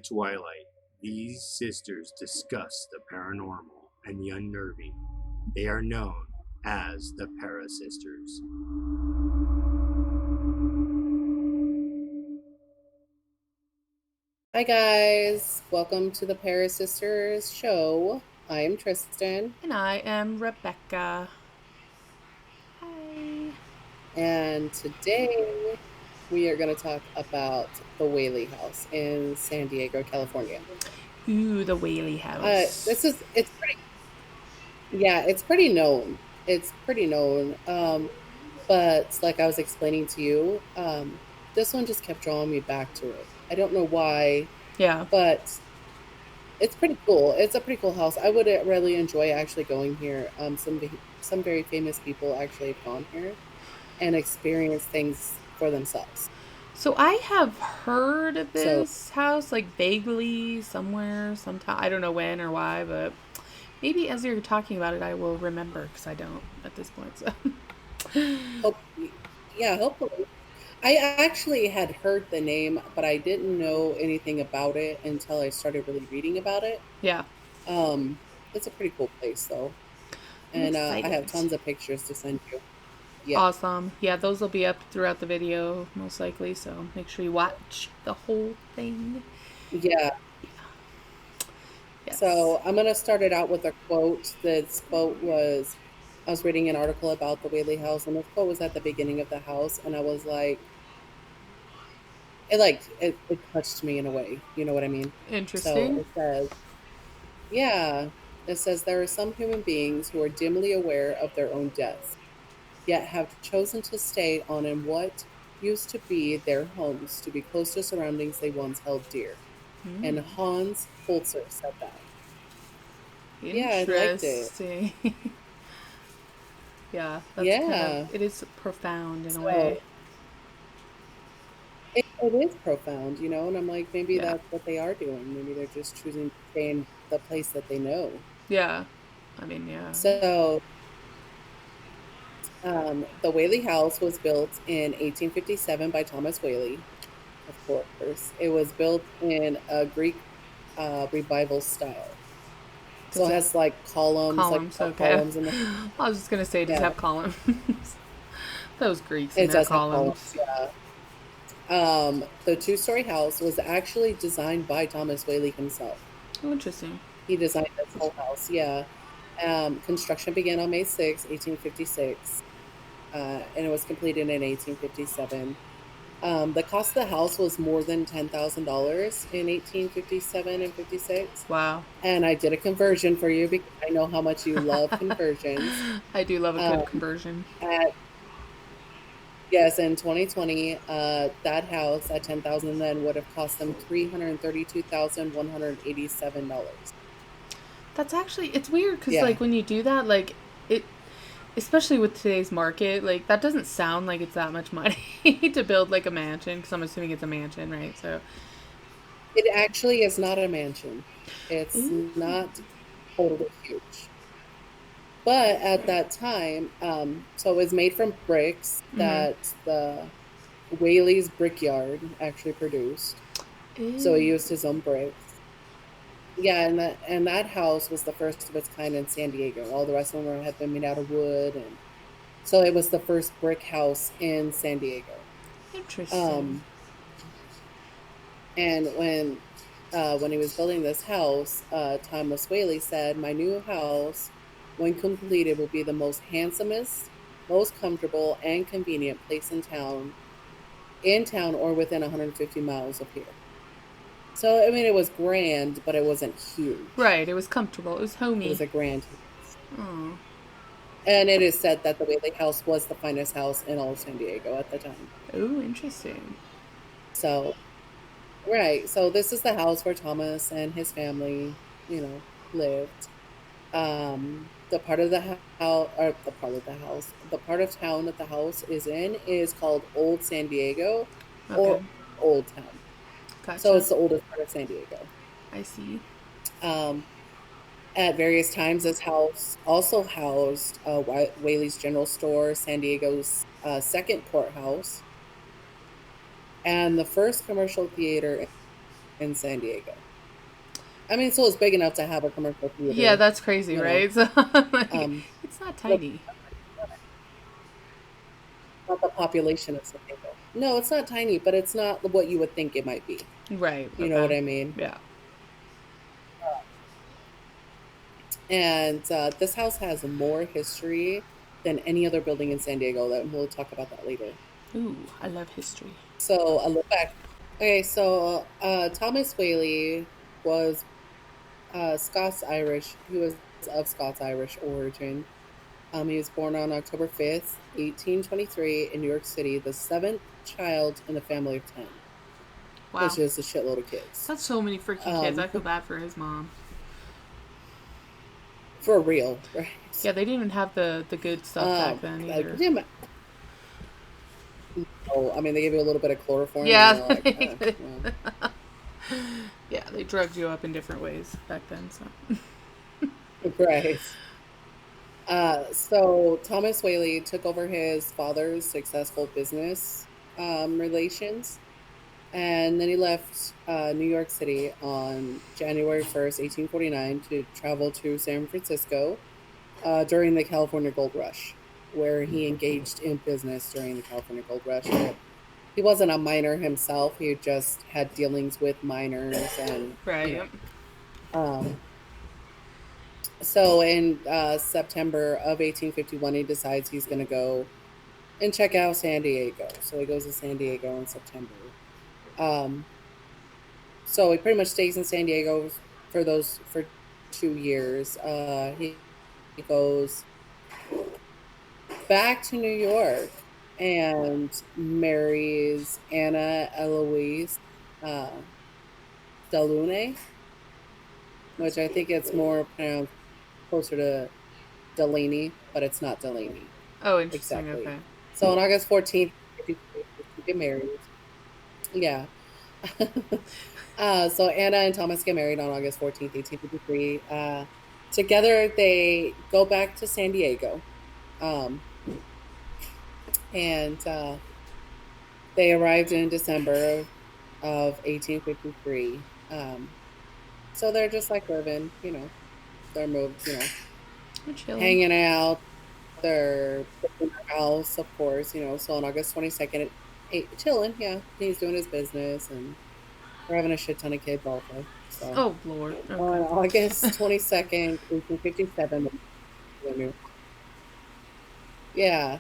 twilight, these sisters discuss the paranormal and the unnerving. They are known as the ParaSisters. Hi guys, welcome to the ParaSisters show. I am Tristan, And I am Rebecca. Hi. and today we are going to talk about the Whaley House in San Diego, California. Ooh, the Whaley House. It's pretty, yeah, it's pretty known. It's pretty known. But like I was explaining to you, this one just kept drawing me back to it. I don't know why, Yeah. but it's pretty cool. It's a pretty cool house. I would really enjoy actually going here. Some very famous people actually have gone here and experienced things for themselves. So I have heard of So, this house, like vaguely somewhere, sometime. I don't know when or why, but maybe as you're talking about it, I will remember because I don't at this point. So. hope, yeah, hopefully. I actually had heard the name, but I didn't know anything about it until I started really reading about it. Yeah. Um, it's a pretty cool place though, I'm and I excited. have tons of pictures to send you. Yeah, Awesome. Yeah, those will be up throughout the video, most likely. So make sure you watch the whole thing. yeah. Yes. So I'm gonna start it out with a quote. This quote was, I was reading an article about the Whaley House, and this quote was at the beginning of the house, and I was like, it touched me in a way. You know what I mean? So Interesting. it says, yeah, it says there are some human beings who are dimly aware of their own deaths, yet have chosen to stay on in what used to be their homes to be close to surroundings they once held dear. And Hans Holzer said that. Yeah, I liked it. Interesting. Yeah, that's kind of, Yeah. it is profound in a way. So it is profound, and I'm like, maybe Yeah. that's what they are doing. Maybe they're just choosing to stay in the place that they know. Yeah. I mean, yeah. So, the Whaley House was built in 1857 by Thomas Whaley, of course. It was built in a Greek revival style. So Does it it has like columns, like columns? tall Okay. columns in the I was just going to say, does it yeah. have columns? Those Greeks and It their does have columns, columns. yeah. The two-story house was actually designed by Thomas Whaley himself. Oh, interesting. He designed this whole house, yeah. Construction began on May 6, 1856, and it was completed in 1857. The cost of the house was more than $10,000 in 1857 and 56. Wow. And I did a conversion for you because I know how much you love conversions. I do love a Um, good conversion. at Yes, in 2020, that house at 10,000 then would have cost them $332,187. That's actually, it's weird because, Yeah. like, when you do that, like, it, especially with today's market, like, that doesn't sound like it's that much money to build, like, a mansion because I'm assuming it's a mansion, right? So, It actually is not a mansion. It's ooh. not totally huge. But at that time, so it was made from bricks Mm that the Whaley's Brickyard actually produced. hmm. So he Ew. used his own bricks. Yeah, and that house was the first of its kind in San Diego. All the rest of them had been made out of wood, and so it was the first brick house in San Diego. Interesting. Um, and when he was building this house, Thomas Whaley said, "My new house, when completed, will be the most handsomest, most comfortable, and convenient place in town or within 150 miles of here." So I mean, it was grand, but it wasn't huge. Right. It was comfortable. It was It homey. was a grand house. Oh. And it is said that the Whaley House was the finest house in all of San Diego at the time. Oh, interesting. So, right. So this is the house where Thomas and his family lived. The part of the house, or the part of town that the house is in is called Old San Diego Okay. or Old Town. So Gotcha. it's the oldest part of San Diego. I see. Um, at various times, this house also housed Whaley's General Store, San Diego's second courthouse, and the first commercial theater in San Diego. I mean, so it's big enough to have a commercial Yeah, theater, that's crazy, you know. right? So, like, Um, it's not but tiny. not the population of San Diego. No, it's not tiny, but it's not what you would think it might be. Right. You know Okay. what I mean? Yeah. And this house has more history than any other building in San Diego. That we'll talk about that later. Ooh, I love history. So a look back. Okay, so Thomas Whaley was Scots Irish. He was of Scots Irish origin. He was born on October 5th, 1823, in New York City, the seventh child in a family of 10, Wow. which is a shitload of kids. That's so many freaking kids. I feel bad for his mom. For real, right? Yeah, they didn't even have the good stuff back then either. Could you oh, I mean, they gave you a little bit of chloroform, and Yeah. you're like, well. Yeah, they drugged you up in different ways back then. So. Right. So Thomas Whaley took over his father's successful business relations, and then he left New York City on January 1st, 1849, to travel to San Francisco during the California Gold Rush, where he engaged in business during the California Gold Rush. He wasn't a miner himself; he just had dealings with miners, and Right. Yep. Um, so in September of 1851, he decides he's going to go and check out San Diego. So he goes to San Diego in September. Um, so he pretty much stays in San Diego for 2 years. He goes back to New York and marries Anna Eloise uh, Delune, which I think it's more pronounced closer to Delaney, but it's not Delaney Oh, interesting. exactly. Okay. So on August 14th, they get married. Yeah. So Anna and Thomas get married on August 14th, 1853. Together, they go back to San Diego. Um, and they arrived in December of 1853. So they're just like living, they're moved, We're chilling. hanging out. They're in their house, of course, So on August 22nd, chilling, yeah. He's doing his business, and we're having a shit ton of kids also. So Oh Lord. on Okay. August 22nd, 1857, yeah.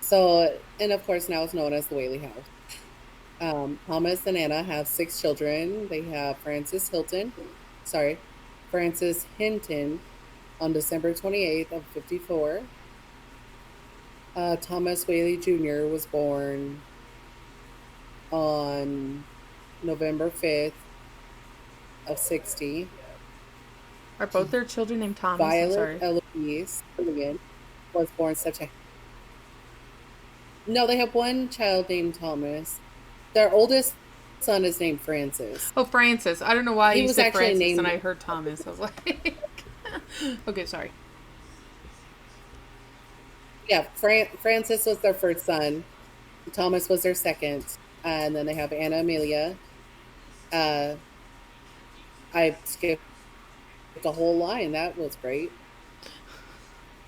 So, and of course, now it's known as the Whaley House. Thomas and Anna have 6 children. They have Francis Hinton on December 28th of 54. Thomas Whaley Jr. was born on November 5th of 60. Are both their children named Thomas? I'm Violet sorry. Eloise Milligan was born September. No, they have one child named Thomas. Their oldest son is named Francis. Oh, Francis. I don't know why He you was said actually Francis and named. I heard Thomas. I was like, okay, sorry. Yeah, Francis was their first son. Thomas was their second. And then they have Anna Amelia. Uh, I skipped a whole line. That was great.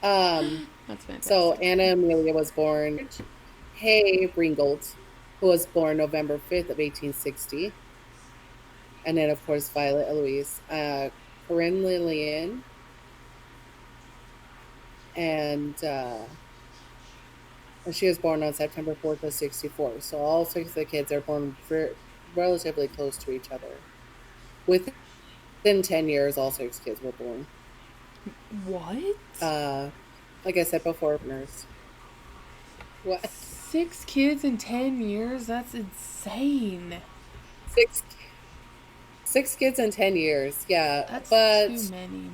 That's fantastic. So Anna Amelia was born Hay Ringgold, who was born November 5th of 1860. And then, of course, Violet Eloise. Corinne Lillian. And she was born on September 4th of 64. So all 6 of the kids are born relatively close to each other. Within 10 years, all 6 kids were born. What? Like I said before, nurse. What? 6 kids in 10 years? That's insane. 6 kids in 10 years, yeah. That's But too many,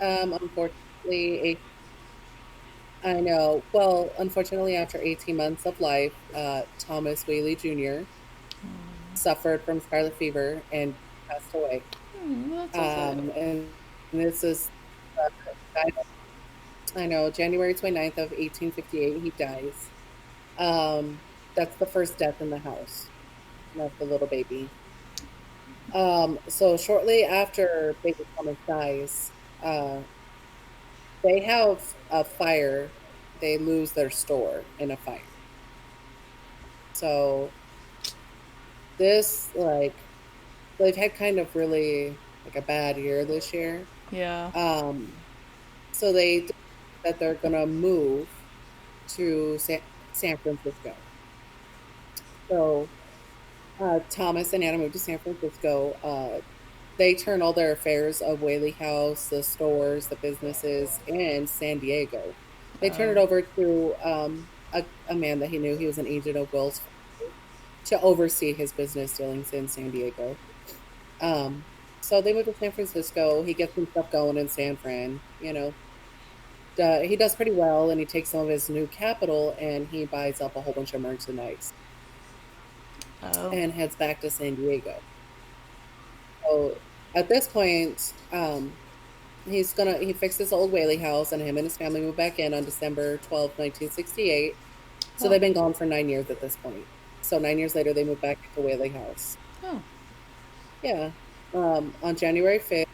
man. unfortunately, I know. Well, unfortunately, after 18 months of life, Thomas Whaley Jr. suffered from scarlet fever and passed away. That's so sad. And this is, I know, January 29th of 1858, he dies. That's the first death in the house of the little baby. So shortly after Baby Thomas dies, uh, they have a fire. They lose their store in a fire. So this, like, they've had kind of really like a bad year this year. Yeah. Um, so they decide that they're gonna move to San Francisco. So Thomas and Anna moved to San Francisco. They turn all their affairs of Whaley House, the stores, the businesses, and San Diego. They turn it Oh. over to a man that he knew. He was an agent of Wells to oversee his business dealings in San Diego. Um, so they moved to San Francisco. He gets some stuff going in San Fran. He does pretty well, and he takes some of his new capital and he buys up a whole bunch of merchandise Oh. and heads back to San Diego. So at this point, he fixed his old Whaley house, and him and his family moved back in on December 12th, 1968. So Oh. they've been gone for 9 years at this point. So 9 years later, they moved back to Whaley House. Oh. Yeah, on January 5th,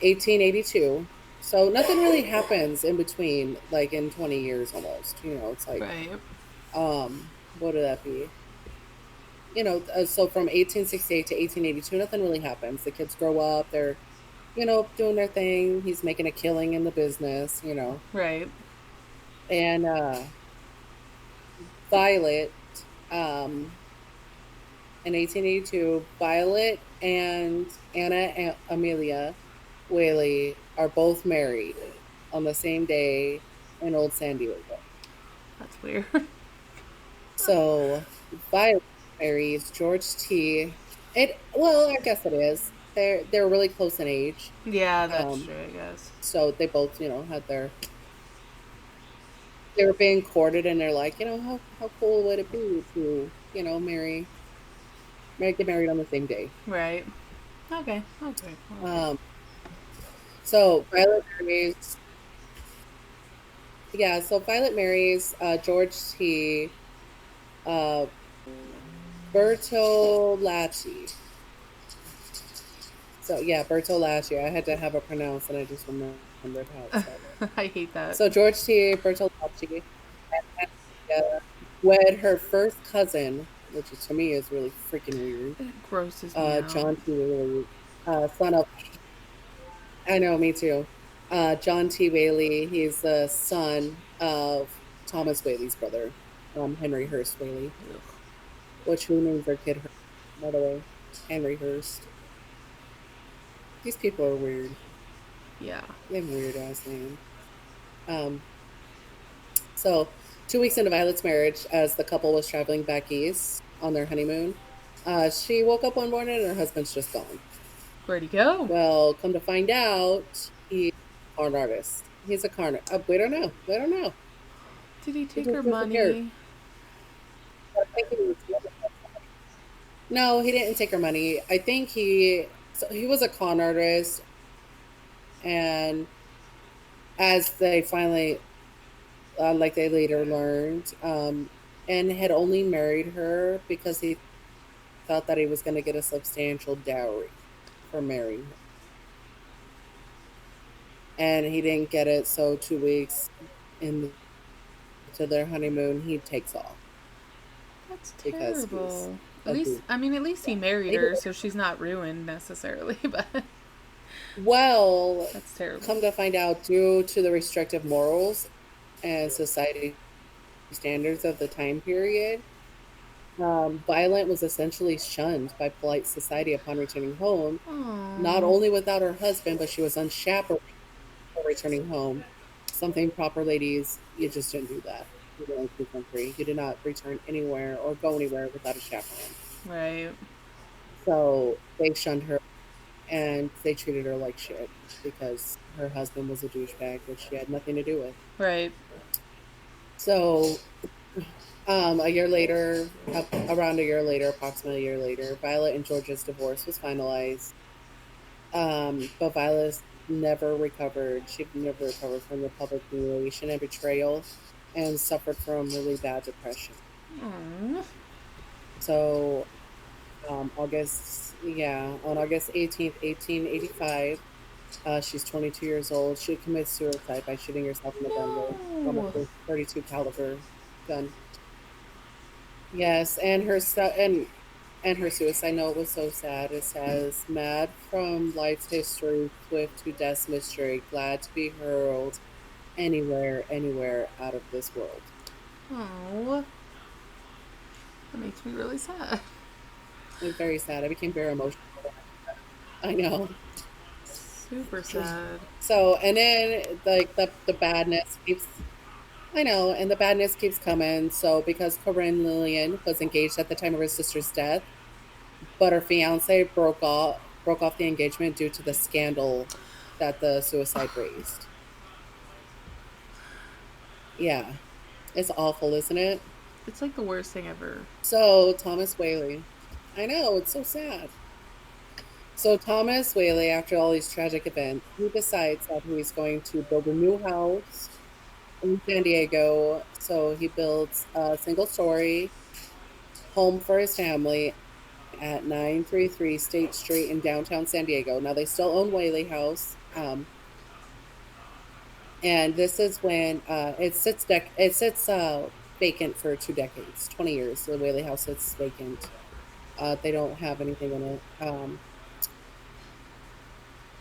1882. So nothing really happens in between, like in 20 years almost. It's like, Right. what would that be? So from 1868 to 1882, nothing really happens. The kids grow up, they're, doing their thing. He's making a killing in the business. Right. And Violet, um, in 1882, Violet and Amelia Whaley are both married on the same day in Old San Diego. That's weird. So Violet marries George T. Well, I guess it is. They're really close in age. Yeah, that's Um, true, I guess. so they both, they were being courted, and they're like, how cool would it be to, get married on the same day. Right. Okay. Okay. Okay. Um, so Violet marries, yeah, so Violet marries George T. Uh, Bertolacci. So yeah, Bertolacci. I had to have it pronounced, and I just remembered how it said it. I hate that. So George T. Bertolacci wed her first cousin, which to me is really freaking weird. It grosses me out. John T. Whaley, son of, I know, me too. John T. Whaley. He's the son of Thomas Whaley's brother, Henry Hurst Whaley, Ugh. which who names their kid, by the way, Henry Hurst. These people are weird. Yeah. They have weird ass names. Um, so 2 weeks into Violet's marriage, as the couple was traveling back east on their honeymoon, she woke up one morning and her husband's just gone. Where'd he go? Well, come to find out, he's a con artist. He's a con. We don't know. We don't know. Did he He take just her disappeared. money? I think he was, no, he didn't take her money. I think he was a con artist, and as they finally, like they later learned, and had only married her because he thought that he was going to get a substantial dowry for marrying her. And he didn't get it, so 2 weeks into their honeymoon, he takes off That's because he's terrible. At a least, dude. I mean, at least he Yeah. married her, so she's not ruined necessarily. But Well, that's terrible. come to find out, due to the restrictive morals and society standards of the time period, Violet was essentially shunned by polite society upon returning home, not Oh, only without her husband, but she was unchaperoned before returning home. Something proper ladies, you just didn't do that. You didn't leave the country. You did not return anywhere or go anywhere without a chaperone. right, So they shunned her, and they treated her like shit because her husband was a douchebag, which she had nothing to do with. right. So a year later, around a year later, approximately a year later, Violet and George's divorce was finalized. But Violet never recovered. She never recovered from the public humiliation and betrayal, and suffered from really bad depression. Oh, So On August 18th, 1885. She's 22 years old. She commits suicide by shooting herself in the gun with from a No. 32 caliber gun. Yes, and her suicide note was so sad. It says, "Mad from life's history, swift to death's mystery, glad to be hurled anywhere, anywhere out of this world." Oh, that makes me really sad. It was very sad. I became very emotional. I know. Super sad. So, and then like the badness keeps I know, and the badness keeps coming. So, because Corinne Lillian was engaged at the time of her sister's death, but her fiance broke off the engagement due to the scandal that the suicide raised. Yeah, it's awful, isn't it? It's like the worst thing ever. So, Thomas Whaley. I know, it's so sad. So, Thomas Whaley, after all these tragic events, he decides that he's going to build a new house in San Diego. So, he builds a single story home for his family at 933 State Street in downtown San Diego. Now, they still own Whaley House. And this is when it sits vacant for 2 decades, 20 years. The Whaley House sits vacant. They don't have anything in it.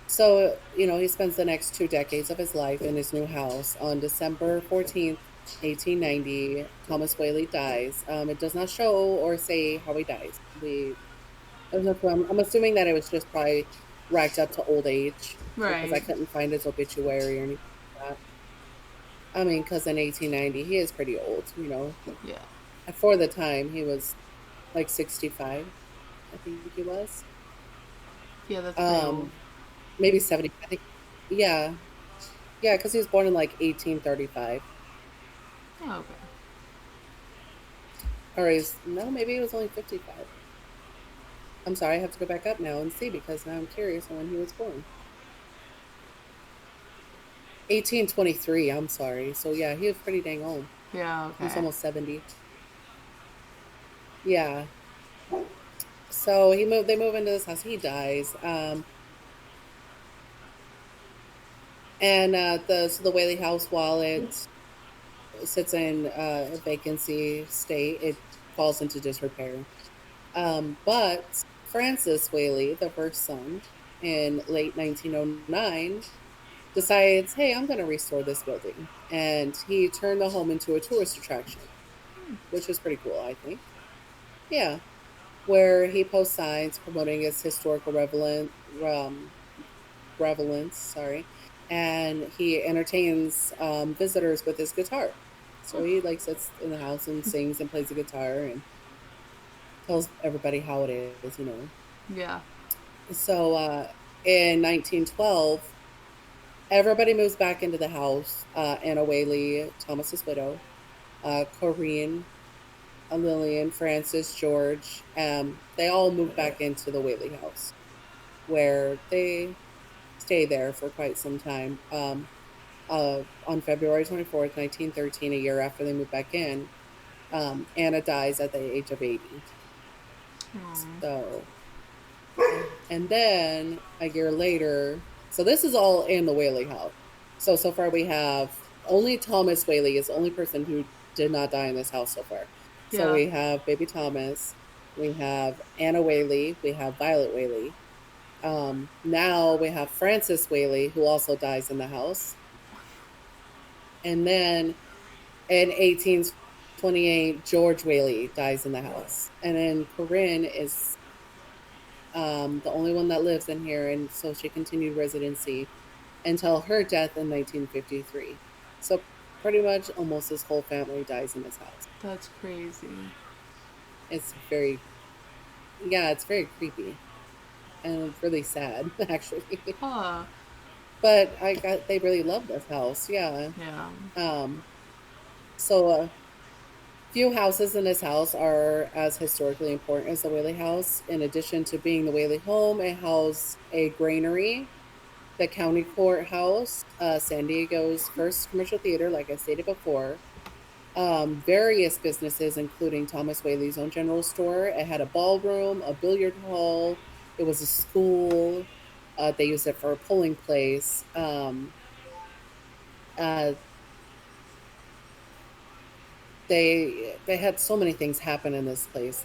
So, he spends the next 2 decades of his life in his new house. On December 14th, 1890, Thomas Whaley dies. It does not show or say how he dies. I'm assuming that it was just probably racked up to old age because I Right. couldn't find his obituary or anything like that. I mean, because in 1890, he is pretty old. Yeah. For the time, he was like 65, I think he was. Yeah, that's pretty old. Um, Maybe 70. I think, yeah. Yeah, because he was born in like 1835. Oh, okay. No, maybe he was only 55. I'm sorry, I have to go back up now and see because now I'm curious on when he was born. 1823, I'm sorry. So yeah, he was pretty dang old. Yeah, He's okay. almost 70. Yeah. So they move into this house. He dies. And the Whaley House, while it sits in a vacancy state, it falls into disrepair. But Francis Whaley, the first son, in late 1909, decides, hey, I'm going to restore this building. And he turned the home into a tourist attraction, which is pretty cool, I think. Yeah. Where he posts signs promoting its historical relevance, sorry, and he entertains visitors with his guitar. So he like sits in the house and sings and plays the guitar and tells everybody how it is. Yeah. So in 1912, everybody moves back into the house. Anna Whaley, Thomas's widow, Corinne, Lillian, Francis, George, they all move back into the Whaley house where they stay there for quite some time. On February 24th, 1913, a year after they moved back in, Anna dies at the age of 80. Aw. So, and then a year later, so this is all in the Whaley house. So far we have only Thomas Whaley is the only person who did not die in this house so far. So Yeah. we have baby Thomas, we have Anna Whaley, we have Violet Whaley. Now we have Francis Whaley, who also dies in the house. And then in 1828, George Whaley dies in the house. And then Corinne is the only one that lives in here. And so she continued residency until her death in 1953. So pretty much almost his whole family dies in his house. That's crazy. It's it's very creepy and really sad, actually. Huh. But they really love this house. Yeah. Yeah. Um, so few houses in this house are as historically important as the Whaley House. In addition to being the Whaley home, it housed a granary, the county courthouse, San Diego's first commercial theater, like I stated before, Various businesses, including Thomas Whaley's own general store. It had a ballroom, a billiard hall. It was a school. They used it for a polling place. Uh, they had so many things happen in this place.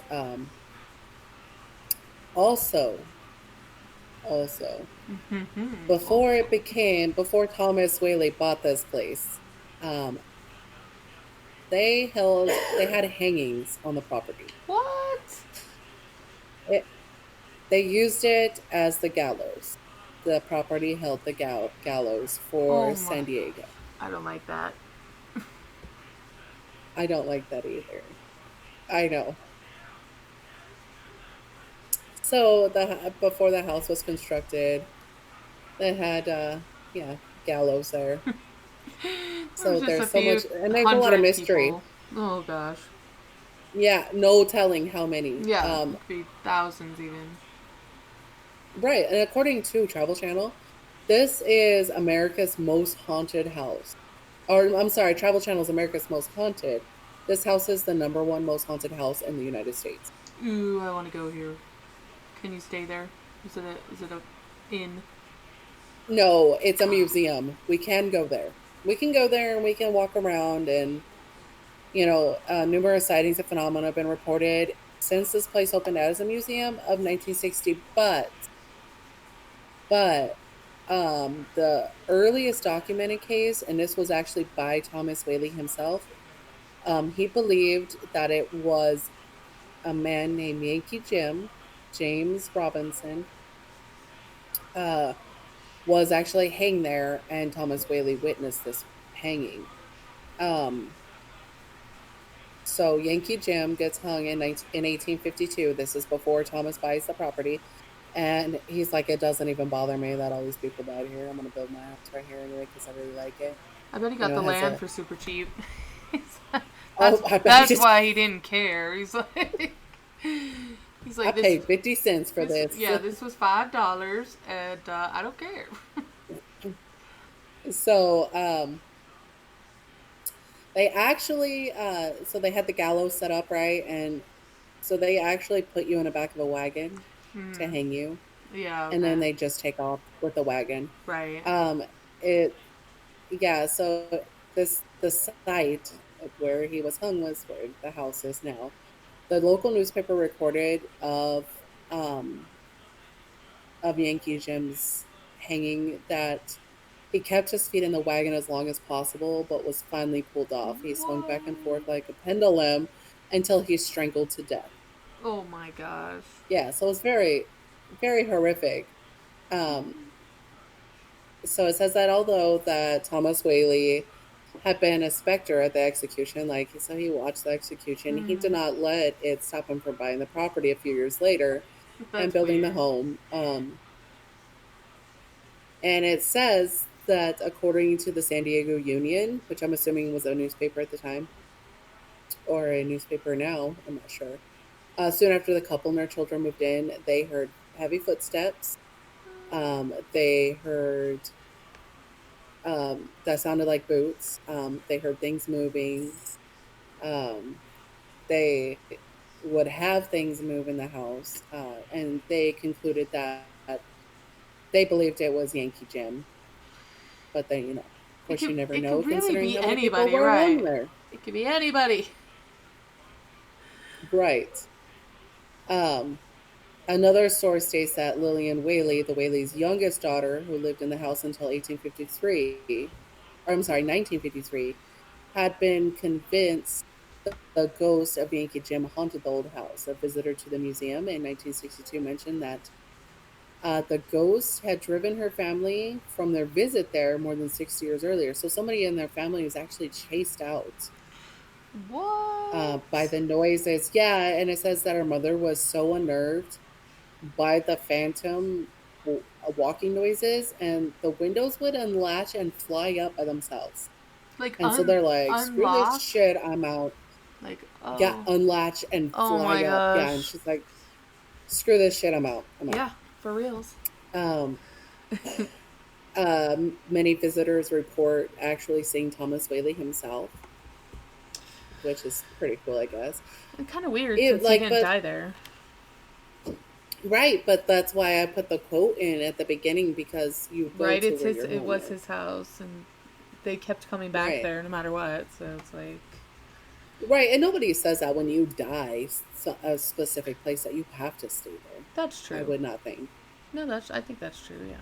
Also, also before Thomas Whaley bought this place, um, they had hangings on the property. What? It, they used it as the gallows. The property held the gallows Oh for my. San Diego. I don't like that. I don't like that either. I know. So before the house was constructed, they had yeah, gallows there. It was So just a there's so few much, and there's a lot of hundred mystery. people. Oh gosh. Yeah, no telling how many. Yeah, it could be thousands even. Right, and according to Travel Channel, this is America's most haunted house. Or I'm sorry, Travel Channel is America's most haunted. This house is the number one most haunted house in the United States. Ooh, I want to go here. Can you stay there? Is it a inn? No, it's a museum. We can go there. We can go there and we can walk around, and numerous sightings and phenomena have been reported since this place opened as a museum of 1960. But the earliest documented case, and this was actually by Thomas Whaley himself, he believed that it was a man named Yankee Jim, James Robinson, uh, was actually hanged there, and Thomas Whaley witnessed this hanging. Um, so Yankee Jim gets hung in 1852. This is before Thomas buys the property. And he's like, it doesn't even bother me that all these people died here. I'm going to build my house right here anyway because I really like it. I bet he got It the has land a. for super cheap. Oh, that's I bet he that's just. why he didn't care. He's I like this. paid 50 cents for this. Yeah, this was $5, and I don't care. So, they actually, so they had the gallows set up, right? And so they actually put you in the back of a wagon to hang you. Yeah. And then Okay. they just take off with the wagon. Right. Um, it, yeah, so the site of where he was hung was where the house is now. The local newspaper recorded um of Yankee Jim's hanging that he kept his feet in the wagon as long as possible, but was finally pulled off. He swung back and What? forth like a pendulum until he strangled to death. Oh my gosh. Yeah, so it's very, very horrific. Um, so it says that although that Thomas Whaley had been a specter at the execution, like so he watched the execution, he did not let it stop him from buying the property a few years later and That's building the weird. home. And it says that according to the San Diego Union, which I'm assuming was a newspaper at the time or a newspaper now, I'm not sure. Soon after the couple and their children moved in, they heard heavy footsteps. They heard that sounded like boots. They heard things moving. Um, they would have things move in the house, and they concluded that they believed it was Yankee Jim. But then, of It course, you could never it know could really considering be how many people anybody, were hung right? there. It could be anybody. Right. Um, Another source states that Lillian Whaley, the Whaley's youngest daughter, who lived in the house until 1853, or I'm sorry, 1953, had been convinced the ghost of Yankee Jim haunted the old house. A visitor to the museum in 1962 mentioned that the ghost had driven her family from their visit there more than 60 years earlier. So somebody in their family was actually chased out by What? the noises. Yeah, and it says that her mother was so unnerved by the phantom walking noises, and the windows would unlatch and fly up by themselves. Like And so they're like, screw this unlock? shit, I'm out. Like Yeah, oh. unlatch and Oh fly my up. Yeah, and gosh. she's like, screw this shit, I'm out. I'm out. Yeah, for reals. Um, many visitors report actually seeing Thomas Whaley himself. which is pretty cool, I guess. And kind of weird It since he like, didn't but die there. right, but that's why I put the quote in at the beginning, because you go Right, to it's where his. your It home was is. his house, and they kept coming back Right. there no matter what. So it's like, Right, and nobody says that when you die, a specific place that you have to stay there. that's I true. would not think. No, that's. I think that's true. Yeah.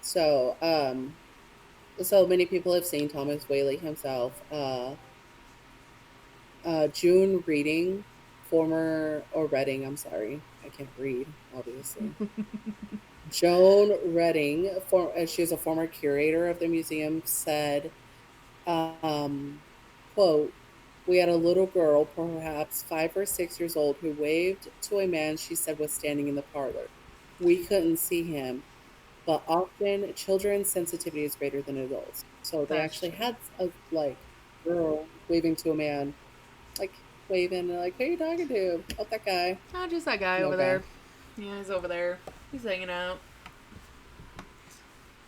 So, so many people have seen Thomas Whaley himself. June Reading, former or Reading, I'm sorry, I can't read, obviously. Joan Redding, she was a former curator of the museum, said, um, quote, "We had a little girl, perhaps 5 or 6 years old, who waved to a man she said was standing in the parlor. We couldn't see him, but often children's sensitivity is greater than adults." So they That's actually true. had a like girl waving to a man, like waving, like, "Who are you talking to? Oh, that guy." Oh, just that guy over Okay. there. Yeah, he's over there. He's hanging out.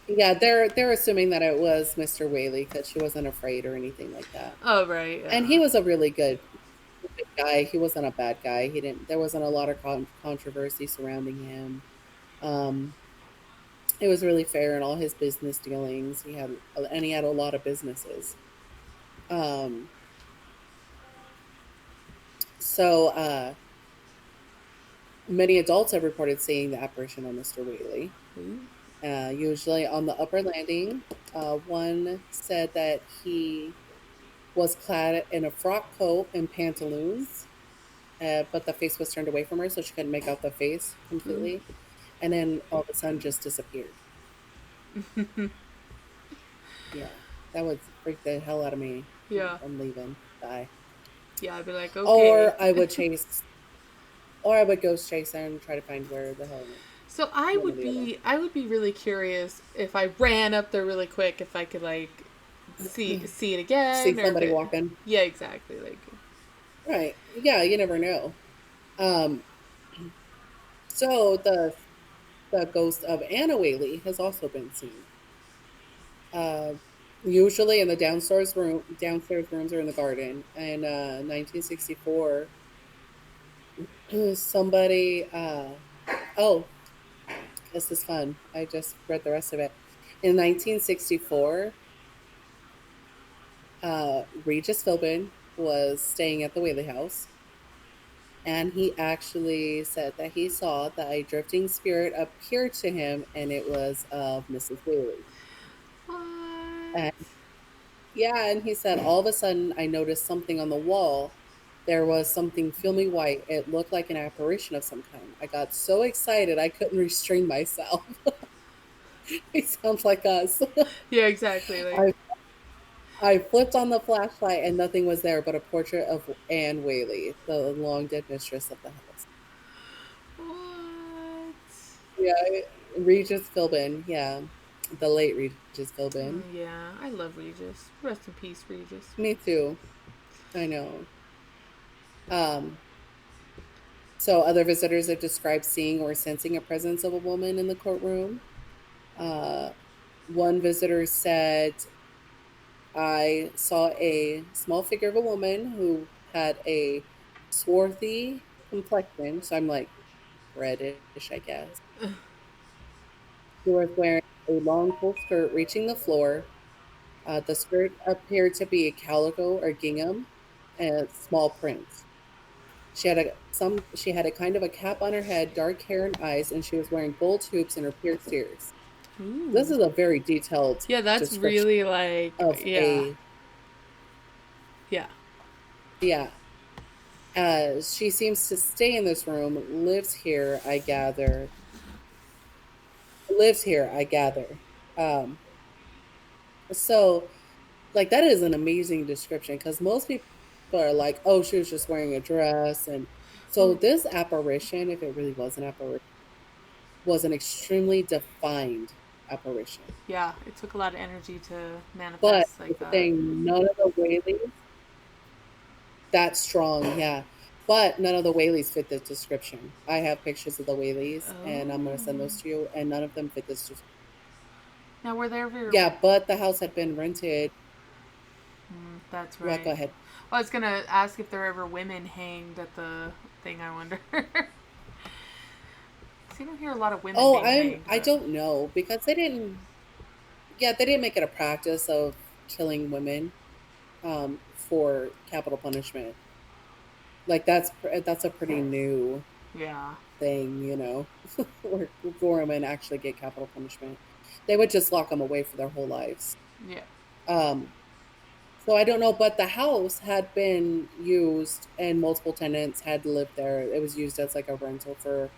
Yeah, they're assuming that it was Mr. Whaley because she wasn't afraid or anything like that. Oh, right. And Yeah. he was a really good guy. He wasn't a bad guy. He didn't. There wasn't a lot of controversy surrounding him. Um, it was really fair in all his business dealings. He had a lot of businesses. Um, so many adults have reported seeing the apparition of Mr. Whaley. Ooh. Usually on the upper landing. One said that he was clad in a frock coat and pantaloons, but the face was turned away from her, so she couldn't make out the face Ooh. completely. And then all of a sudden, just disappeared. Yeah, that would freak the hell out of me. Yeah. I'm leaving. Bye. Yeah, I'd be like, okay. Or I would chase, or I would ghost chase her and try to find where the hell it went. So One or the other. I would be really curious if I ran up there really quick, if I could like see it See again, or if somebody it. walking. Yeah, exactly. Like, Right. Yeah, you never know. Um, so the ghost of Anna Whaley has also been seen. Uh, usually in the downstairs rooms or in the garden. In 1964, somebody. Oh, this is fun. I just read the rest of it. In 1964, Regis Philbin was staying at the Whaley House, and he actually said that he saw that a drifting spirit appeared to him, and it was of Mrs. Whaley. what? And yeah, and he said, all of a sudden, I noticed something on the wall. There was something filmy white. It looked like an apparition of some kind. I got so excited I couldn't restrain myself. It sounds like us. Yeah, exactly. Like, I I flipped on the flashlight and nothing was there but a portrait of Anne Whaley, the long dead mistress of the house. what? Yeah, Regis Philbin. Yeah, the late Regis Philbin. Yeah, I love Regis. Rest in peace, Regis. Me too. I know. Um, so other visitors have described seeing or sensing a presence of a woman in the courtroom. Uh, one visitor said, "I saw a small figure of a woman who had a swarthy complexion." So I'm like, reddish, I guess. She was wearing a long full skirt reaching the floor. The skirt appeared to be calico or gingham and small prints. She had a kind of a cap on her head, dark hair and eyes, and she was wearing gold hoops in her pierced ears. This Ooh. is a very detailed Yeah, that's description really like, of yeah, a yeah. yeah. She seems to stay in this room, lives here, I gather. Lives here, I gather. Um, so like that is an amazing description because most people are like, oh, she was just wearing a dress. And so this apparition, if it really was an apparition, was an extremely defined apparition. Yeah, it took a lot of energy to But manifest like it's the that. thing, none of the Whaleys that strong, yeah. But none of the Whaleys fit this description. I have pictures of the Whaleys and I'm gonna send Oh. those to you, and none of them fit this description. Now, were there ever. Yeah, but the house had been rented. That's Well, go right. ahead. Well, I was gonna ask if there were ever women hanged at the thing. I wonder. 'Cause you don't hear a lot of women Oh, being hanged, I but don't know because they didn't. Yeah, they didn't make it a practice of killing women for capital punishment. Like that's a pretty new yeah, thing, where women actually get capital punishment. They would just lock them away for their whole lives. yeah. Um, so I don't know, but the house had been used and multiple tenants had lived there. It was used as like a rental for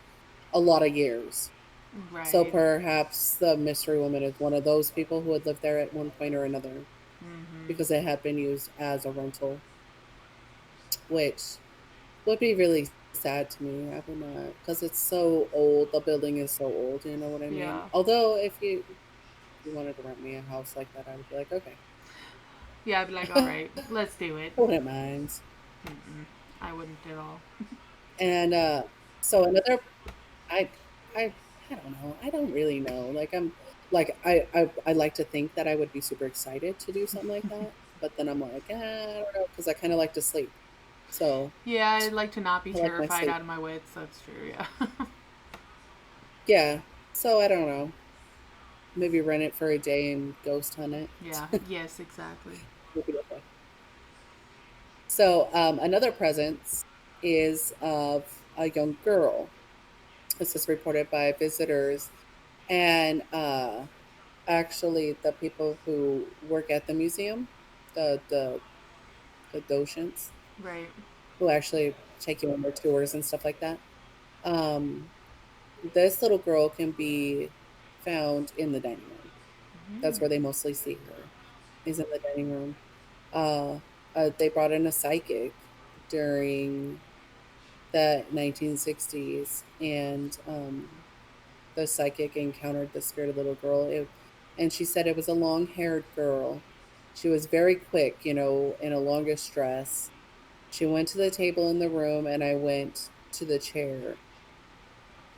a lot of years. So Right. perhaps the mystery woman is one of those people who had lived there at one point or another Mm-hmm. because it had been used as a rental, which would be really sad to me. I would not, because it's so old. The building is so old. You know what I mean? Yeah. Although, if you wanted to rent me a house like that, I would be like, okay, Yeah, I'd be like, all right, let's do it. I wouldn't mind. Mm-mm. I wouldn't at all. And so another, I, I, I don't know. I don't really know. Like I like to think that I would be super excited to do something like that, but then I'm like, I don't know, because I kind of like to sleep. So Yeah, I'd like to not be I like my terrified sleep. out of my wits. That's true. Yeah. Yeah. So I don't know. Maybe rent it for a day and ghost hunt it. Yeah. Yes. Exactly. We'll be okay. So another presence is of a young girl. This is reported by visitors and actually the people who work at the museum, the the the docents Right. who actually take you on their tours and stuff like that. Um, this little girl can be found in the dining room. That's where they Mm. mostly see her. Is in the dining room. Uh, they brought in a psychic during the 1960s, and the psychic encountered the spirit of the little girl. And she said it was a long haired girl. She was very quick, in a longish dress. She went to the table in the room, and I went to the chair.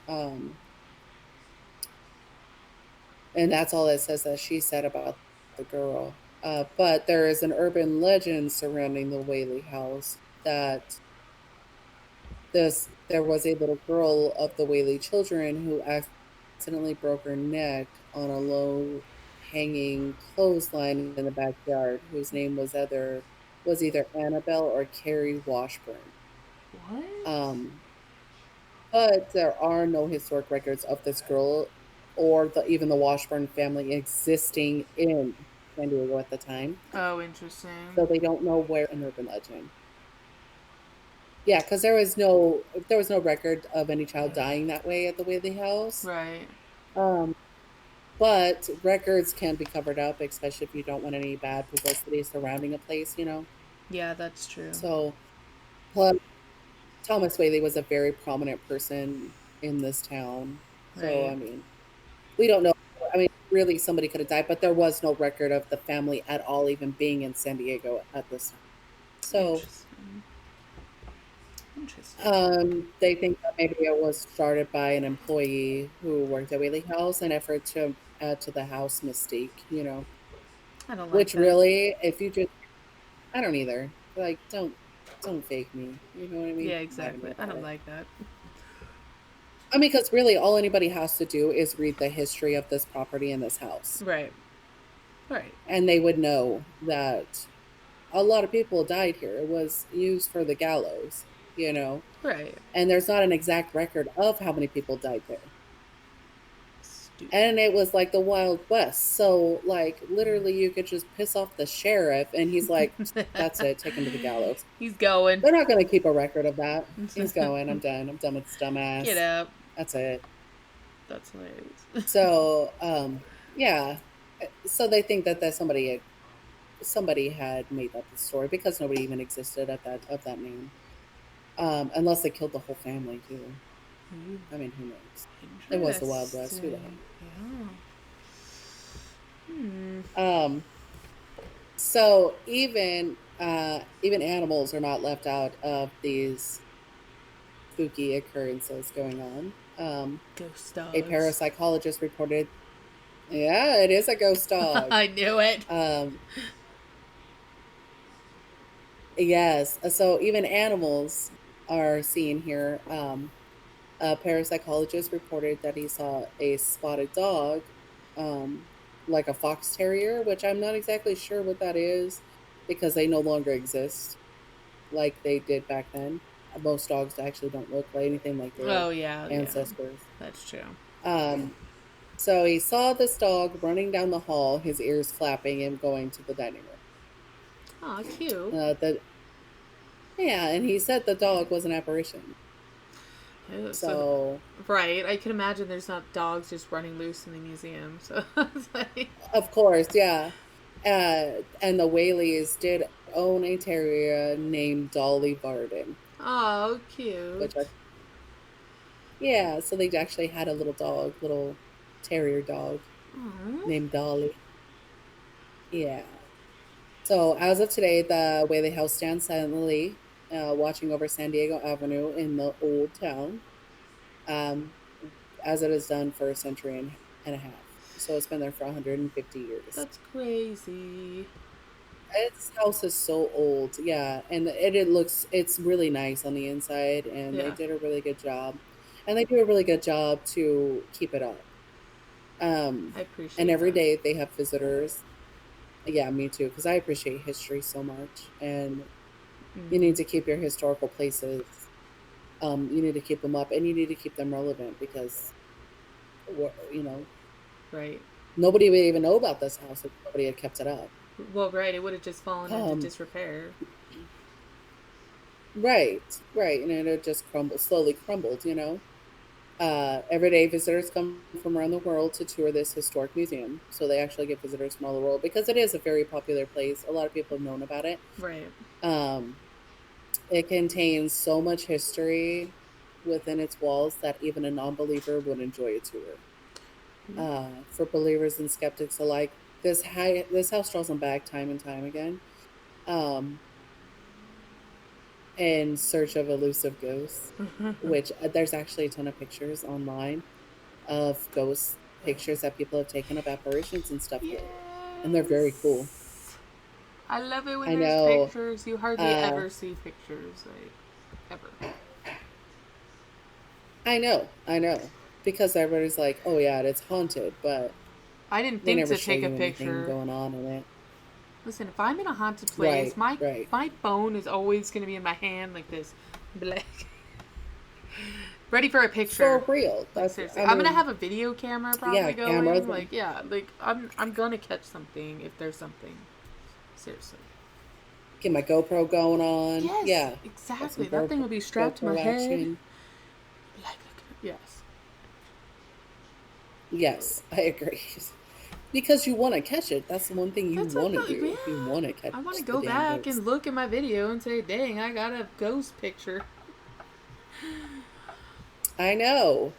Um, and that's all it says that she said about the girl. But there is an urban legend surrounding the Whaley House that there was a little girl of the Whaley children who accidentally broke her neck on a low hanging clothesline in the backyard, whose name was either Annabelle or Carrie Washburn. What? Um, but there are no historic records of this girl or even the Washburn family existing in San Diego at the time. Oh, interesting. So they don't know where an urban legend. Yeah, because there was no record of any child dying that way at the Whaley House. Right. Um, but records can be covered up, especially if you don't want any bad publicity surrounding a place. Yeah, that's true. So, plus, Thomas Whaley was a very prominent person in this town. So, Right. I mean, we don't know. I mean, really, somebody could have died, but there was no record of the family at all even being in San Diego at this time. So, Interesting. Interesting. they think that maybe it was started by an employee who worked at Whaley House in effort to add to the house mystique. I don't like Which that. really, if you just, I don't either. Like, don't fake me. You know what I mean? Yeah, I'm not gonna be exactly. I about don't it. like that. I mean, because really, all anybody has to do is read the history of this property and this house, Right. Right. and they would know that a lot of people died here. It was used for the gallows. Right. And there's not an exact record of how many people died there. Stupid. And it was like the Wild West. So, like, literally, you could just piss off the sheriff, and he's like, that's it, take him to the gallows. He's going. They're not going to keep a record of that. He's going, I'm done. I'm done with this Get dumbass. up. That's it. That's hilarious. So, yeah. So they think that somebody had made up the story because nobody even existed at that of that name. Unless they killed the whole family too. Ooh, I mean, who knows? It was the Wild West. Who the interesting. Yeah. Hmm. hell? So even animals are not left out of these spooky occurrences going on. Ghost A dogs. parapsychologist reported, yeah, it is a ghost dog. I knew it. Um, Yes. So even animals are seen here. A parapsychologist reported that he saw a spotted dog, um, like a fox terrier, which I'm not exactly sure what that is because they no longer exist like they did back then. Most dogs actually don't look like anything like their Oh yeah, yeah, ancestors. that's true. Um, so he saw this dog running down the hall, his ears flapping and going to the dining room. Oh, cute. The Yeah, and he said the dog was an apparition. Yeah, so, So, right, I can imagine there's not dogs just running loose in the museum. So it's like, of course, yeah. And the Whaleys did own a terrier named Dolly Varden, oh, which cute. I, yeah, so they actually had a little dog, little terrier dog Oh, named Dolly. Yeah. So as of today, the Whaley House stands silently, watching over San Diego Avenue in the old town, um, as it has done for a century and a half. So it's been there for 150 years. that's crazy. This house is so old, yeah, and it's really nice on the inside, and they Yeah, did a really good job, and they do a really good job to keep it up. Um, I and appreciate every that. day they have visitors. Yeah, me too, because I appreciate history so much, and you Mm-hmm. need to keep your historical places. You need to keep them up, and you need to keep them relevant because, you know, Right. nobody would even know about this house if nobody had kept it up. Well, right, it would have just fallen into Um, disrepair. right, right, and it had just slowly crumbled. Everyday visitors come from around the world to tour this historic museum. So they actually get visitors from all the world because it is a very popular place. A lot of people have known about it. Right. Um, it contains so much history within its walls that even a non-believer would enjoy a tour. For believers and skeptics alike, this house draws them back time and time again, um, in search of elusive ghosts. Which there's actually a ton of pictures online of ghost pictures that people have taken of apparitions and stuff here, and they're very cool. Yes. I love it when I there's know. pictures. You hardly Uh, ever see pictures, like, ever. I know. I know. Because everybody's like, "Oh yeah, it's haunted," but I didn't they think never to show take a you anything picture. going on in it. Listen, if I'm in a haunted place, Right. my Right. my phone is always gonna be in my hand like this, like ready for a For picture. real. Like That's. seriously, I I'm gonna mean, have a video camera yeah. probably Cameras. going. Like yeah, like I'm gonna catch something if there's something. Seriously. Get my GoPro going on. Yes, Yeah. Got some exactly. That thing will be strapped to my GoPro head. action. Like yes. Yes, I agree. Because you want to catch it. That's the one thing you That's what want to yeah. do. You want to catch I want to the go damn back ghost. and look at my video and say, "Dang, I got a ghost picture." I know.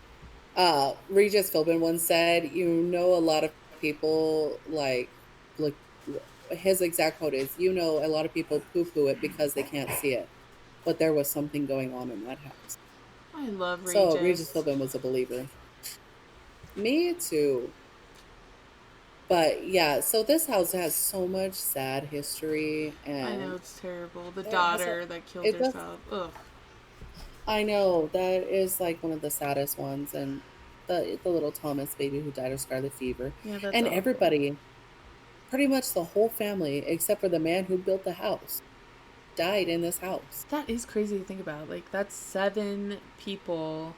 Regis Philbin once said, a lot of people like his exact quote is, a lot of people poo poo it because they can't see it, but there was something going on in that house. I love So Regis Regis. Philbin was a believer. Me too. But yeah, so this house has so much sad history, I know and it's terrible. The it has a, daughter that killed it does. herself. Ugh. I know that is like one of the saddest ones, and the little Thomas baby who died of scarlet fever, Yeah, that's and awful. everybody, pretty much the whole family, except for the man who built the house, died in this house. That is crazy to think about. Like that's 7 people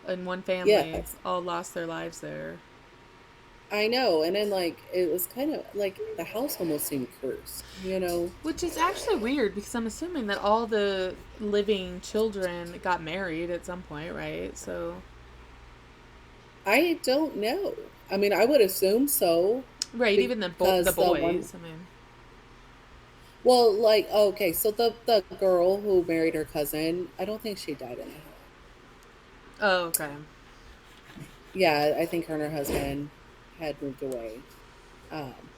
in one family Yes, all lost their lives there. I know. And then like it was kind of like the house almost seemed cursed. Which is actually weird because I'm assuming that all the living children got married at some point, right? So, I don't know. I mean, I would assume so right, even the because the one, boys. I mean, well, like okay, so the girl who married her cousin, I don't think she died in the house. oh, okay. Yeah, I think her and her husband had moved away. Um,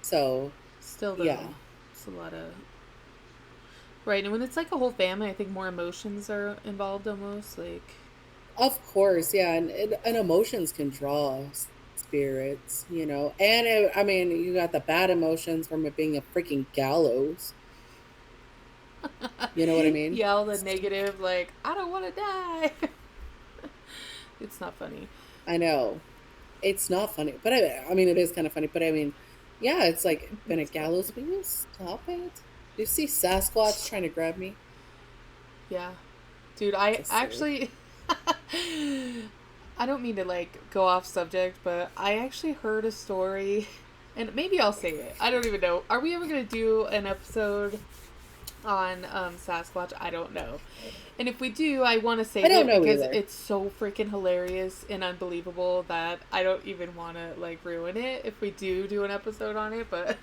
so Still though, yeah, it's a lot of right. And when it's like a whole family, I think more emotions are involved almost. Like, of course, yeah, and emotions can draw spirits, you know. And I mean, you got the bad emotions from it being a freaking gallows. You know what I mean? Yell the negative, like, I don't want to die. It's not funny. I know. It's not funny, but I mean, it is kind of funny. But I mean, yeah, it's like been a It's funny. gallows. Will you stop it? Do you see Sasquatch trying to grab me? Yeah. Dude, I Just silly. actually. I don't mean to, like, go off subject, but I actually heard a story. And maybe I'll say it. I don't even know. Are we ever going to do an episode on Sasquatch? I don't know. And if we do, I want to I save don't it know because either. it's so freaking hilarious and unbelievable that I don't even want to, like, ruin it if we do an episode on it. But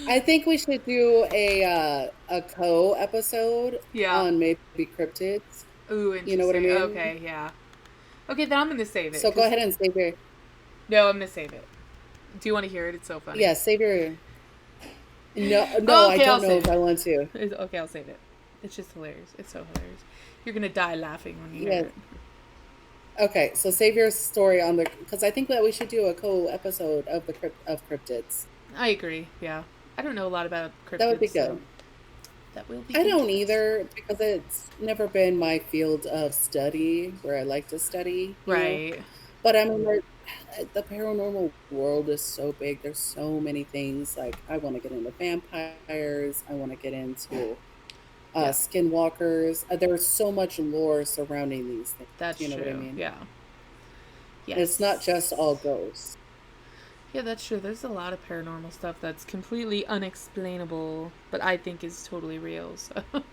I think we should do a co episode yeah. on maybe cryptids. Ooh, You know what I interesting. mean? Okay, yeah. Okay, then I'm going to save it. So go Because, ahead and save your no, I'm going to save it. Do you want to hear it? It's so funny. yeah, save your no no. Oh, I okay, I'll don't know save if it. I want to. Okay, I'll save it. It's just hilarious. It's so hilarious. You're going to die laughing when you hear Yes. it. Okay, so save your story on the because I think that we should do a co episode of the cryptids. I agree, yeah. I don't know a lot about That would be cryptids, so good. that will be I don't interesting. either because it's never been my field of study where I like to study, you know. Right. But I mean, the paranormal world is so big. There's so many things. Like, I want to get into vampires. I want to get into Yeah, skinwalkers. There's so much lore surrounding these things. that's You know what I true. mean? Yeah. It's not Yes. just all ghosts. Yeah, that's true. There's a lot of paranormal stuff that's completely unexplainable, but I think is totally real. So, of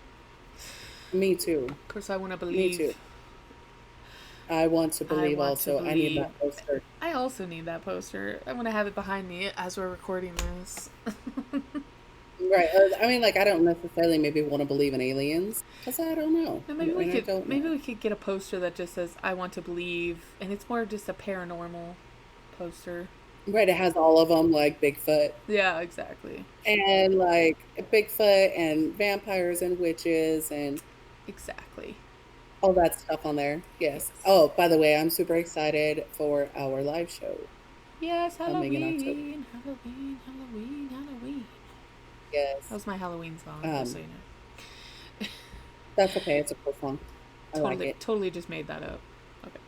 Me too. course, I want to Me too. believe. I want to I believe want to also. I need believe. that poster. I also need that poster. I want to have it behind me as we're recording this. Right. I mean, like, I don't necessarily maybe want to believe in aliens because I don't know. And And I don't maybe know. we could get a poster that just says "I want to believe," and it's more of just a paranormal poster. Right. It has all of them, like Bigfoot Yeah, exactly. and like Bigfoot and vampires and witches and Exactly. all that stuff on there. Yes. Yes. Oh, by the way, I'm super excited for our live show Yes, coming in October. Halloween, Halloween, Halloween, Halloween. That Yes. was my Halloween song, just so Um, you know. that's okay. It's a cool song. I like Totally, it. totally just made that up. Okay.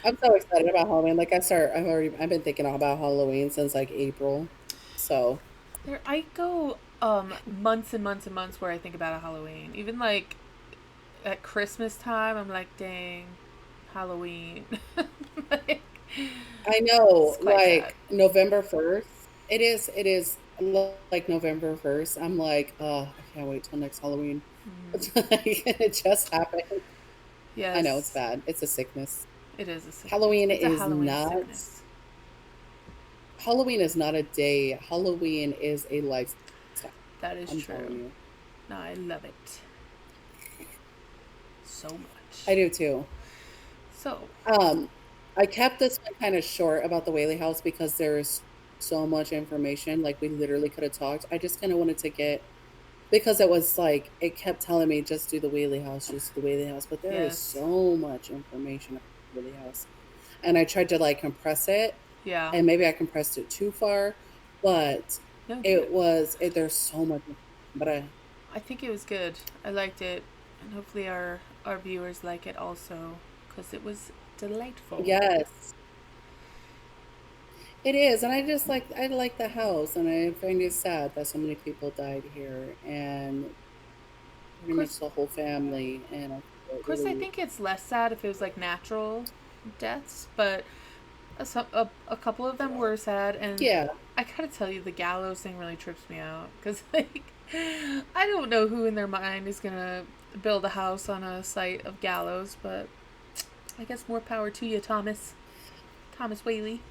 I'm so excited about Halloween. Like I've been thinking about Halloween since like April. So I go months and months and months where I think about a Halloween. Even like at Christmas time, I'm like, dang, Halloween. Like, I it's know, quite sad. like November 1st. It is like November 1st. I'm like, oh, I can't wait till next Halloween. It's like, it just happened. I know it's Yes, bad. It's a sickness. it is a sickness. Halloween It's a is Halloween not sickness. Halloween is not a day. Halloween is a lifestyle. That is I'm telling true. you. No, I love it so much. I do too. So, Um, I kept this one kind of short about the Whaley House because there's so much information. Like we literally could have talked. I just kind of wanted to get because it was like it kept telling me just do the Whaley House, just do the Whaley House. But there is yes. so much information about the Whaley House, and I tried to like compress it, Yeah. and maybe I compressed it too far, but No, good. it was it. There's so much, but I think it was good. I liked it. And hopefully our viewers like it also because it was delightful. yes, it is, and I like the house, and I find it sad that so many people died here, and Of pretty much course, the whole family, and I feel of course, I really think it's less sad if it was like natural deaths, but a couple of them were sad, and yeah. I gotta tell you, the gallows thing really trips me out because like I don't know who in their mind is gonna build a house on a site of gallows, but I guess more power to you, Thomas Whaley.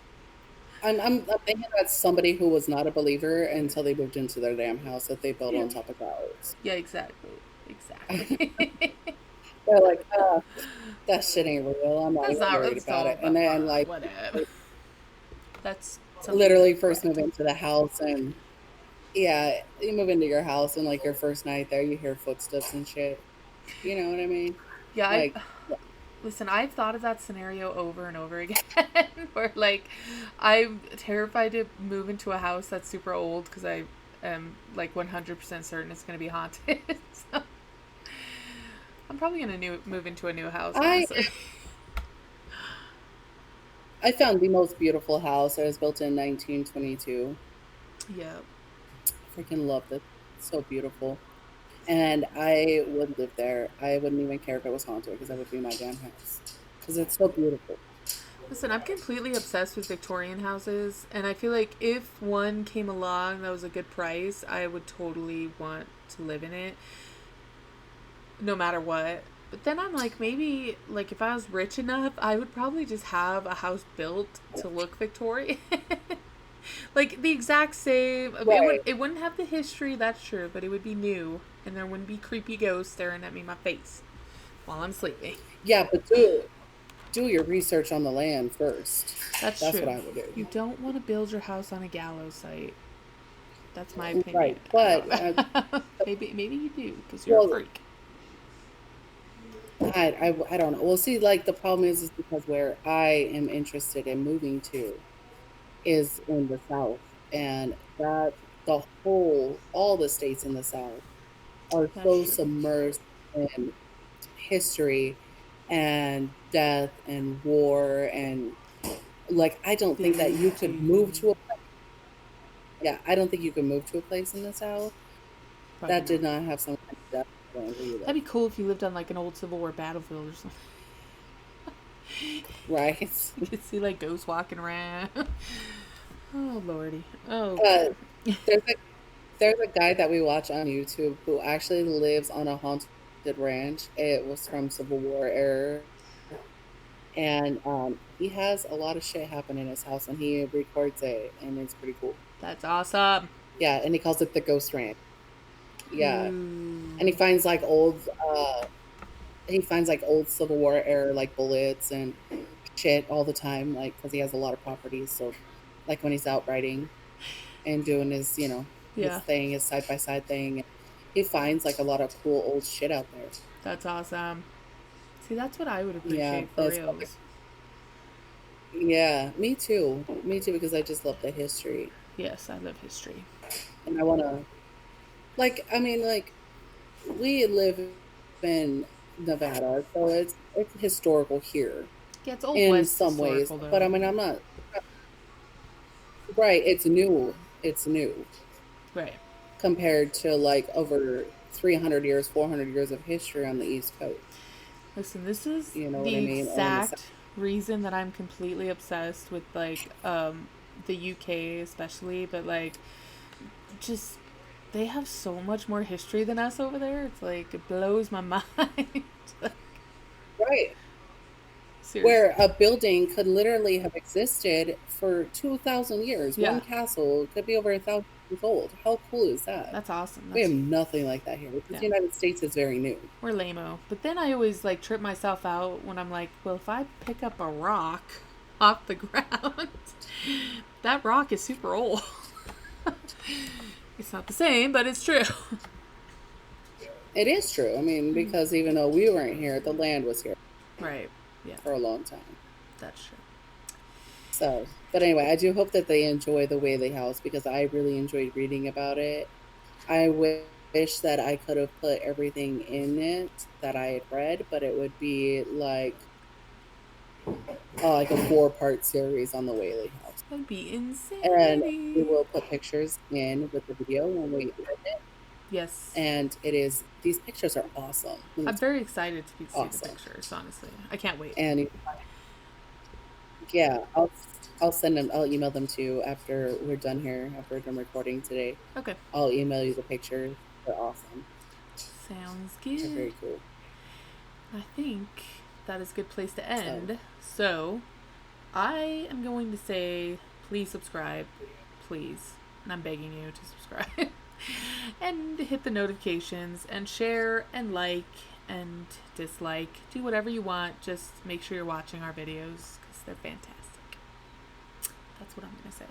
I'm thinking that's somebody who was not a believer until they moved into their damn house that they built Yeah, on top of clouds. yeah, exactly, exactly. They're like, that shit ain't real. I'm not That's even not. worried That's about all. it. And then like Whatever. That's something to literally think first move about. into the house and yeah, you move into your house and like your first night there, you hear footsteps and shit. You know what I mean? Yeah, Like, Listen, I've thought of that scenario over and over again where like I'm terrified to move into a house that's super old because I am like 100% certain it's going to be haunted. So I'm probably going to move into a new house, I honestly. I found the most beautiful house. It was built in 1922. Yeah. I freaking love it. It's so beautiful. And I would live there. I wouldn't even care if it was haunted because that would be my damn house. Because it's so beautiful. Listen, I'm completely obsessed with Victorian houses, and I feel like if one came along that was a good price, I would totally want to live in it, no matter what. But then I'm like, maybe, like, if I was rich enough, I would probably just have a house built to look Victorian. Like, the exact same. Right. It wouldn't have the history, that's true, but it would be new, and there wouldn't be creepy ghosts staring at me in my face while I'm sleeping. Yeah, but do your research on the land first. That's That's what true. I would do. You don't want to build your house on a gallows site. That's my opinion. Right. I But don't know. Maybe you do because you're a well, freak. I don't know. Well, see, like the problem is because where I am interested in moving to is in the South, and that all the states in the South are That's so true. submersed in history and death and war and like I don't think that you could move Voodoo. to a yeah, I don't think you could move to a place in the South Probably that not. did not have some kind of death going where you live. That'd be cool if you lived on like an old Civil War battlefield or something. Right? You could see like ghosts walking around. Oh lordy. Oh Uh, god. there's a there's a guy that we watch on YouTube who actually lives on a haunted ranch. It was from Civil War era, and he has a lot of shit happen in his house, and he records it, and it's pretty cool. That's awesome. Yeah, and he calls it the Ghost Ranch. Yeah, and Ooh. he finds like old Civil War era like bullets and shit all the time, like because he has a lot of properties. So, like when he's out riding and doing his his Yeah. thing, his side by side thing, he finds like a lot of cool old shit out there. That's awesome. See, that's what I would Yeah, appreciate for that's reals. yeah, me too, because I just love the history, Yes, I love history. and I want to like we live in Nevada, so it's historical here Yeah, it's Old in West some ways, historical but I though. mean I'm not right. It's new Right. compared to like over 300 years, 400 years of history on the East Coast. Listen, this is You know what I the mean? Or in the South. exact reason that I'm completely obsessed with like the UK especially, but like just they have so much more history than us over there. It's like it blows my mind. Like, Right. seriously. Where a building could literally have existed for 2,000 years. One Yeah. castle could be over 1,000 years old. How cool is that? That's awesome. We have That's nothing like that here because yeah. the United States is very new. We're lame-o. But then I always like trip myself out when I'm like, well, if I pick up a rock off the ground, that rock is super old. It's not the same, but it's true. It is true. I mean, because even though we weren't here, the land was here Right. Yeah, for a long time. that's true. So, but anyway, I do hope that they enjoy the Whaley House because I really enjoyed reading about it. I wish that I could have put everything in it that I had read, but it would be like a 4-part series on the Whaley House. That'd be And we insanity. will put pictures in with the video when we edit it. Yes. And these pictures are awesome. I'm very excited to see the Awesome. pictures, honestly. I can't wait. And yeah, I'll send them. I'll email them to you after we're done here. After we're done recording today, Okay. I'll email you the pictures. They're awesome. Sounds They're good. very cool. I think that is a good place to So end. So, I am going to say please subscribe. Please. And I'm begging you to subscribe. And hit the notifications and share and like and dislike. Do whatever you want. Just make sure you're watching our videos because they're fantastic. That's what I'm going to say.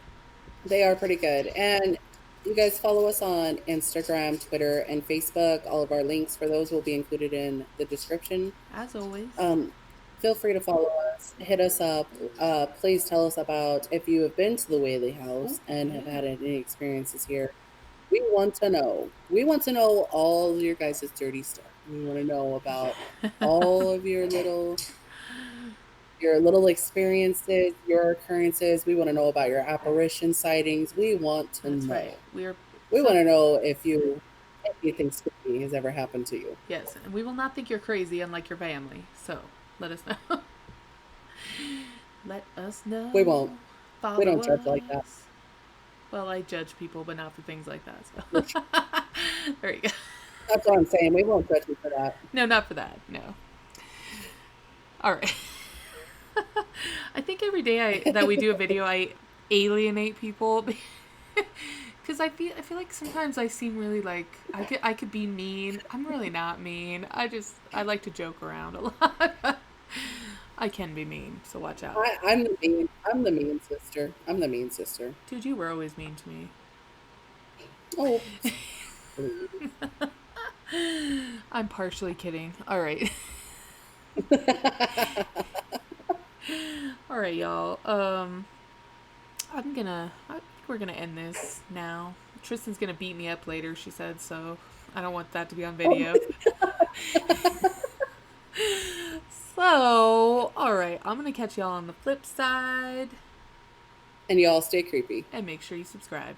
they are pretty good. And you guys follow us on Instagram, Twitter, and Facebook. All of our links for those will be included in the description. As always. Um, Feel free to follow us, hit us up. Please tell us about if you have been to the Whaley House Oh, and have yeah. had any experiences here. We want to know. We want to know all of your guys' dirty stuff. We want to know about all of your little experiences, your occurrences. We want to know about your apparition sightings. We want to That's right. know. We are We want so to know if anything spooky has ever happened to you. yes, and we will not think you're crazy, unlike your family. So let us know. Let us know. We won't. We Follow don't judge like that. us. Well, I judge people, but not for things like that. Which, So there you go. that's what I'm saying. We won't judge you for that. No, not for that. No. All right. I think every day that we do a video, I alienate people because I feel like sometimes I seem really like I could be mean. I'm really not mean. I like to joke around a lot. I can be mean, so watch out. I'm the mean sister. I'm the mean sister. Dude, you were always mean to me. Oh, please. I'm partially kidding. All right. All right, y'all. I think we're gonna end this now. Tristan's gonna beat me up later, she said, so I don't want that to be on video. So, all right, I'm gonna catch y'all on the flip side, And y'all stay creepy. and make sure you subscribe.